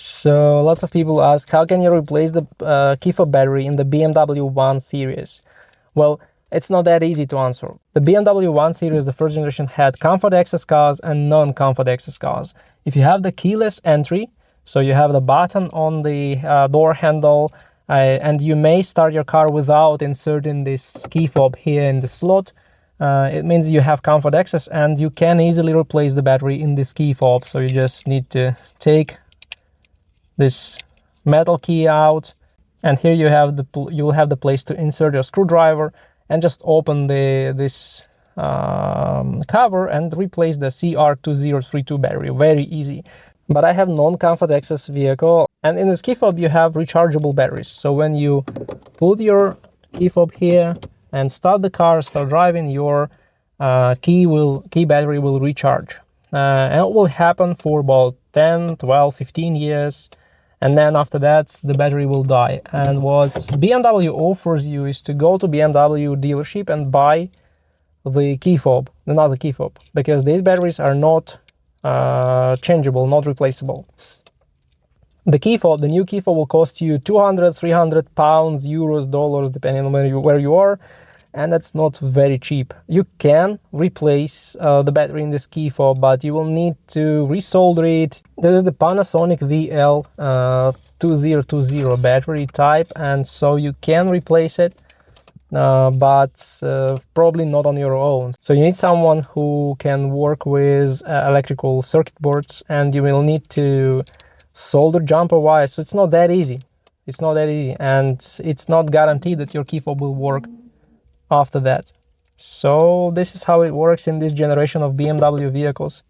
So lots of people ask, how can you replace the key fob battery in the BMW 1 Series? Well, it's not that easy to answer. The BMW 1 Series, the first generation, had Confort Access cars and non-Confort Access cars. If you have the keyless entry, so you have the button on the door handle, and you may start your car without inserting this key fob here in the slot, it means you have Confort Access and you can easily replace the battery in this key fob. So you just need to take this metal key out, and here you will have the place to insert your screwdriver and just open this cover and replace the CR2032 battery. Very easy. But I have non-Confort Access vehicle, and in this key fob you have rechargeable batteries. So when you put your key fob here and start the car, start driving, your key battery will recharge. And it will happen for about 10, 12, 15 years. And then after that, the battery will die. And what BMW offers you is to go to BMW dealership and buy the key fob, another key fob, because these batteries are not changeable, not replaceable. The key fob, the new key fob, will cost you 200, 300 pounds, euros, dollars, depending on where you are. And that's not very cheap. You can replace the battery in this key fob, but you will need to resolder it. This is the Panasonic VL2020 battery type, and so you can replace it, but probably not on your own. So you need someone who can work with electrical circuit boards, and you will need to solder jumper wires. So it's not that easy. It's not that easy, and it's not guaranteed that your key fob will work after that. So this is how it works in this generation of BMW vehicles.